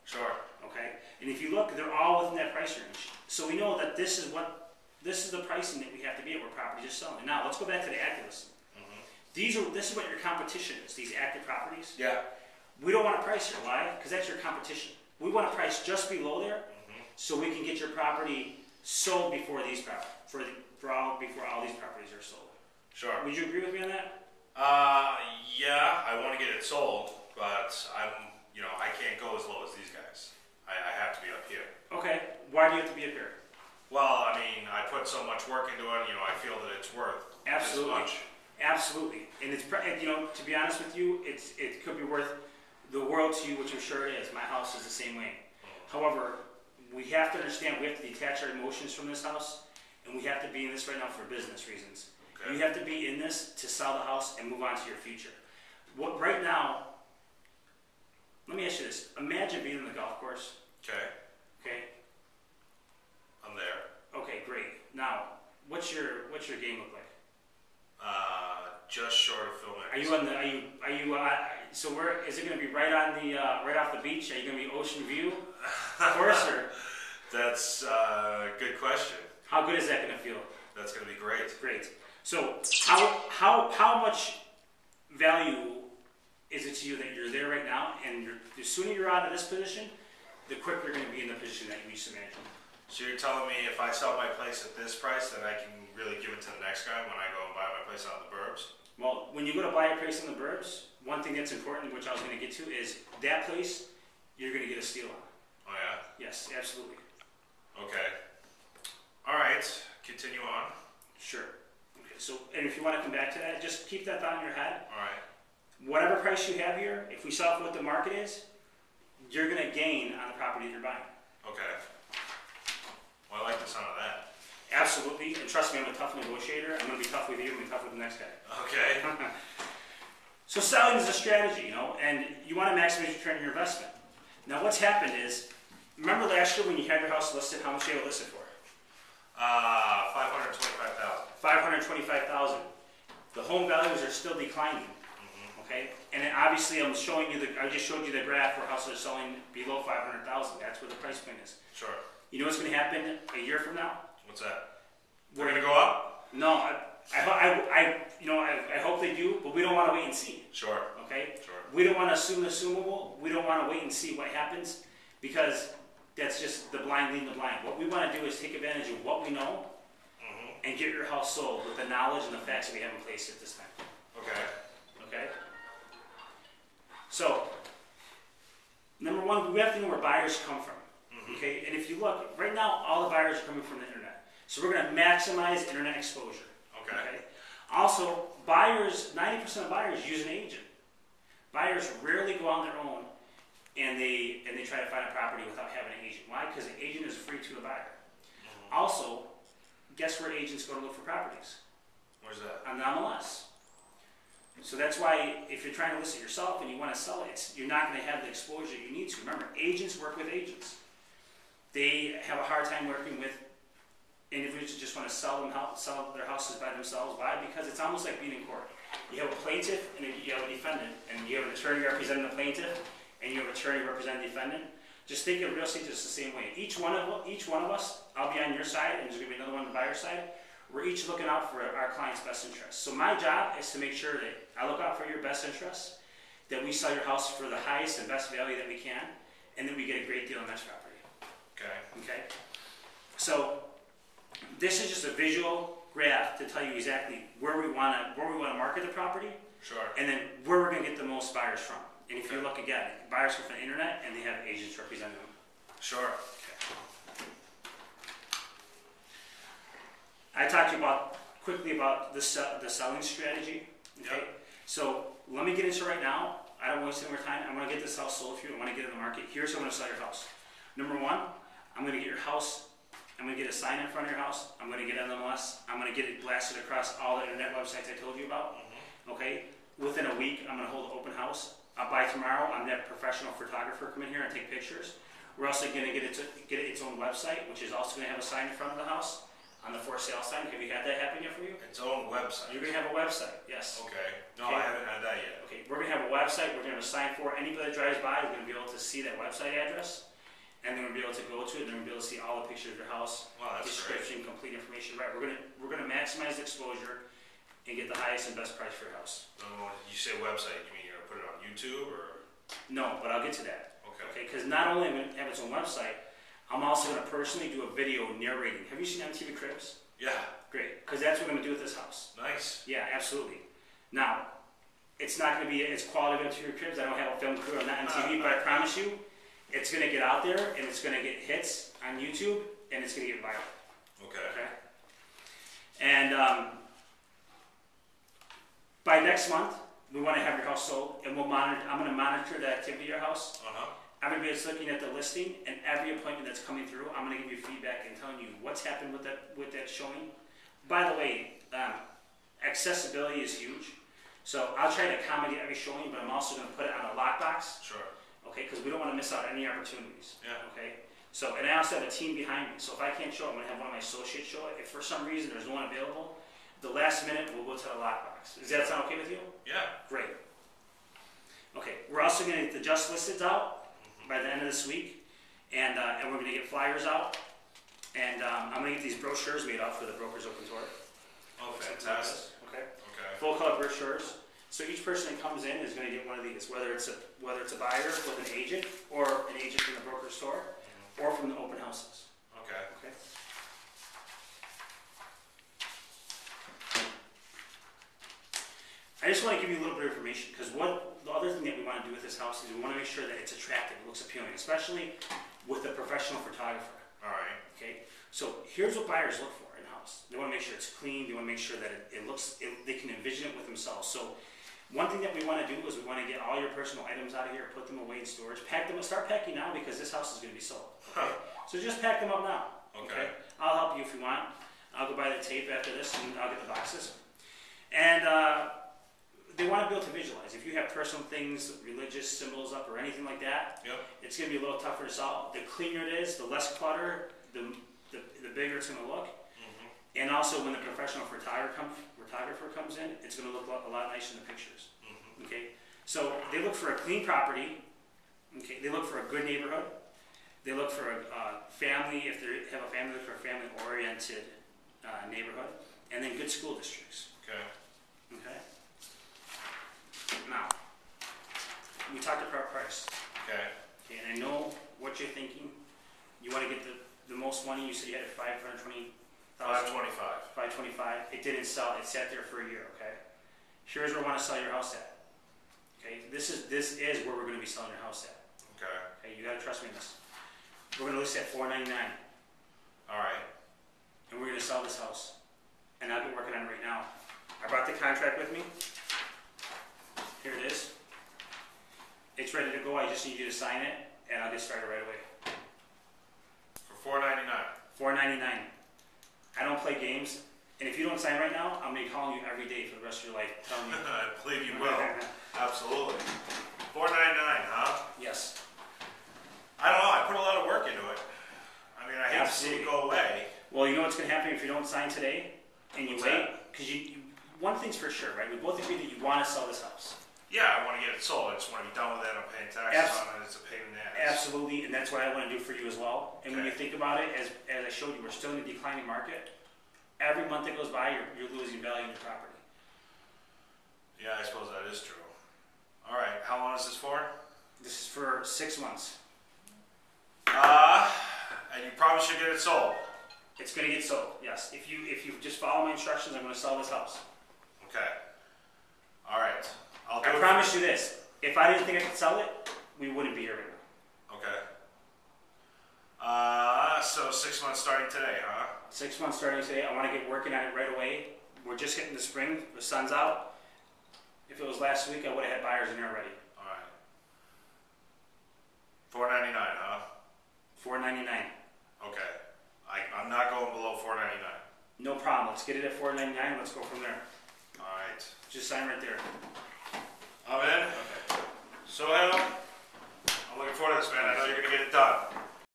Sure. Okay? And if you look, they're all within that price range. So we know that this is the pricing that we have to be at where properties are selling. Now, let's go back to the active listing. This is what your competition is, these active properties. Yeah. We don't want to price here. Why? Because that's your competition. We want to price just below there so we can get your property sold before these before all these properties are sold. Sure. Would you agree with me on that? Yeah, I want to get it sold, but I can't go as low as these guys. I have to be up here. Okay. Why do you have to be up here? Well, I mean, I put so much work into it, I feel that it's worth Absolutely. this much. Absolutely. And it's, to be honest with you, it could be worth the world to you, which I'm sure it is. My house is the same way. However, we have to understand we have to detach our emotions from this house, and we have to be in this right now for business reasons. Okay. You have to be in this to sell the house and move on to your future. Right now, let me ask you this. Imagine being on the golf course. Okay. Okay. I'm there. Okay, great. Now, what's your game look like? Just short of filming. Are you on the? So where is it going to be? Right on the right off the beach? Are you going to be ocean view course or? That's a good question. How good is that going to feel? That's going to be great. Great. So how much value is it to you that you're there right now, and the sooner you're out of this position, the quicker you're going to be in the position that you used to manage. So you're telling me if I sell my place at this price, then I can really give it to the next guy when I go and buy my place out in the burbs? Well, when you go to buy a place in the burbs, one thing that's important, which I was going to get to, is that place you're going to get a steal on. Oh yeah? Yes, absolutely. Okay. All right. Continue on. Sure. Okay. So, and if you want to come back to that, just keep that thought in your head. All right. Whatever price you have here, if we sell for what the market is, you're going to gain on the property that you're buying. Okay. Well, I like the sound of that. Absolutely, and trust me, I'm a tough negotiator. I'm going to be tough with you, I'm going to be tough with the next guy. Okay. So selling is a strategy, and you want to maximize your return on your investment. Now what's happened is, remember last year when you had your house listed, how much you had it listed for? $525,000. $525,000. The home values are still declining, okay? And then obviously I just showed you the graph where houses are selling below $500,000. That's where the price point is. Sure. You know what's going to happen a year from now? What's that? We're going to go up? No, I hope they do, but we don't want to wait and see. Sure. Okay? Sure. We don't want to assume the assumable. We don't want to wait and see what happens because that's just the blind leading the blind. What we want to do is take advantage of what we know and get your house sold with the knowledge and the facts that we have in place at this time. Okay. Okay? So, number one, we have to know where buyers come from. Okay? And if you look, right now, all the buyers are coming from the internet. So we're going to maximize internet exposure. Okay? Also, buyers, 90% of buyers use an agent. Buyers rarely go on their own and they try to find a property without having an agent. Why? Because the agent is free to the buyer. Also, guess where agents go to look for properties? Where's that? On the MLS. So that's why if you're trying to list it yourself and you want to sell it, you're not going to have the exposure you need to. Remember, agents work with agents. They have a hard time working with individuals who just want to sell their houses by themselves. Why? Because it's almost like being in court. You have a plaintiff and you have a defendant, and you have an attorney representing the plaintiff, and you have an attorney representing the defendant. Just think of real estate just the same way. Each one of us, I'll be on your side, and there's going to be another one on the buyer's side. We're each looking out for our client's best interests. So my job is to make sure that I look out for your best interests, that we sell your house for the highest and best value that we can, and that we get a great deal on this property. Okay. So this is just a visual graph to tell you exactly where we want to market the property. Sure. And then where we're going to get the most buyers from. And if you look again, buyers come from the internet and they have agents representing them. Sure. Okay. I talked to you quickly about the selling strategy. Okay. Yep. So let me get into it right now. I don't waste any more time. I'm going to get this house sold for you. I want to get it in the market. Here's how I'm going to sell your house. Number one, I'm going to get your house. I'm going to get a sign in front of your house. I'm going to get MLS. I'm going to get it blasted across all the internet websites I told you about. Okay. Within a week, I'm going to hold an open house. By tomorrow, I'm going to have a professional photographer come in here and take pictures. We're also going to get its own website, which is also going to have a sign in front of the house. on the for sale sign. Have you had that happen yet for you? Its own website. You're gonna have a website, yes. Okay. No, Okay. I haven't had that yet. Okay, we're gonna have a website, we're gonna have a sign for it. Anybody that drives by, we're gonna be able to see that website address. And then we're gonna be able to go to it, and then we're gonna be able to see all the pictures of your house, Wow, that's great. description, complete information, right? We're gonna maximize the exposure and get the highest and best price for your house. When you say website, you mean you're gonna put it on YouTube or? No, but I'll get to that. Okay. Okay, because not only am I gonna have its own website, I'm also gonna personally do a video narrating. Have you seen MTV Cribs? Yeah. Great, because that's what I'm gonna do with this house. Nice. Yeah, absolutely. Now, it's not gonna be as quality of MTV Cribs. I don't have a film crew. I'm not MTV, but I promise you, it's gonna get out there and it's gonna get hits on YouTube and it's gonna get viral. Okay. Okay. And by next month, we want to have your house sold, and we'll monitor. I'm going to monitor the activity of your house. Everybody that's looking at the listing and every appointment that's coming through, I'm going to give you feedback and telling you what's happened with that showing. By the way, accessibility is huge, so I'll try to accommodate every showing, but I'm also going to put it on a lockbox. Sure. Okay, because we don't want to miss out on any opportunities. Yeah. Okay. So, and I also have a team behind me. So if I can't show it, I'm going to have one of my associates show it. If for some reason there's no one available, the last minute we'll go to the lockbox. Does that sound okay with you? Yeah. Great. Okay, we're also going to get the just listeds out by the end of this week, and we're going to get flyers out, and I'm going to get these brochures made up for the Brokers Open Tour. Oh, fantastic. Okay. Okay. Full color brochures. So each person that comes in is going to get one of these, whether it's a buyer with an agent, or an agent from the broker store, or from the open houses. Okay. Okay. I just want to give you a little bit of information, because the other thing that we want to do with this house is we want to make sure that it's attractive, it looks appealing, especially with a professional photographer. All right. Okay. So here's what buyers look for in a house. They want to make sure it's clean. They want to make sure that they can envision it with themselves. So one thing that we want to do is we want to get all your personal items out of here, put them away in storage, pack them, start packing now, because this house is going to be sold. Okay? So just pack them up now. Okay. I'll help you if you want. I'll go buy the tape after this, and I'll get the boxes. And they want to be able to visualize. If you have personal things, religious symbols up or anything like that, Yep. it's going to be a little tougher to solve. The cleaner it is, the less clutter, the bigger it's going to look. And also, when the professional photographer comes in, it's going to look a lot nicer in the pictures. Okay, so they look for a clean property. Okay, they look for a good neighborhood. They look for a family. If they have a family, look for a family-oriented neighborhood, and then good school districts. Okay. Okay. Now, we talked about price. Okay. Okay, and I know what you're thinking. You want to get the most money. You said you had 520,000. 525. 525. It didn't sell. It sat there for a year. Okay. Here's where I want to sell your house at. Okay. This is where we're going to be selling your house at. Okay. Okay. You got to trust me on this. We're going to list at $499. All right. And we're going to sell this house. And I've been working on it right now. I brought the contract with me. Here it is. It's ready to go. I just need you to sign it, and I'll get started right away. For $499. $499. I don't play games, and if you don't sign right now, I'm going to be calling you every day for the rest of your life, telling you. I believe you will. Absolutely. $499, huh? Yes. I don't know. I put a lot of work into it. I mean, I hate to see it go away. Well, you know what's going to happen if you don't sign today, and you wait? Because one thing's for sure, right? We both agree that you want to sell this house. Yeah, I want to get it sold. I just want to be done with it. I'm paying taxes on it. It's a pain in the ass. Absolutely, and that's what I want to do for you as well. And when you think about it, as I showed you, we're still in a declining market. Every month that goes by, you're losing value in your property. Yeah, I suppose that is true. All right, how long is this for? This is for 6 months. And you probably should get it sold. It's going to get sold, yes. If you just follow my instructions, I'm going to sell this house. Okay. All right. I promise you this. If I didn't think I could sell it, we wouldn't be here right now. Okay. So 6 months starting today, huh? 6 months starting today. I want to get working on it right away. We're just hitting the spring. The sun's out. If it was last week, I would have had buyers in there already. All right. $499, huh? $499. Okay. I'm not going below $499. No problem. Let's get it at $499. Let's go from there. All right. Just sign right there. I'm in. Okay. Sohail, I'm looking forward to this, man. I know you're going to get it done.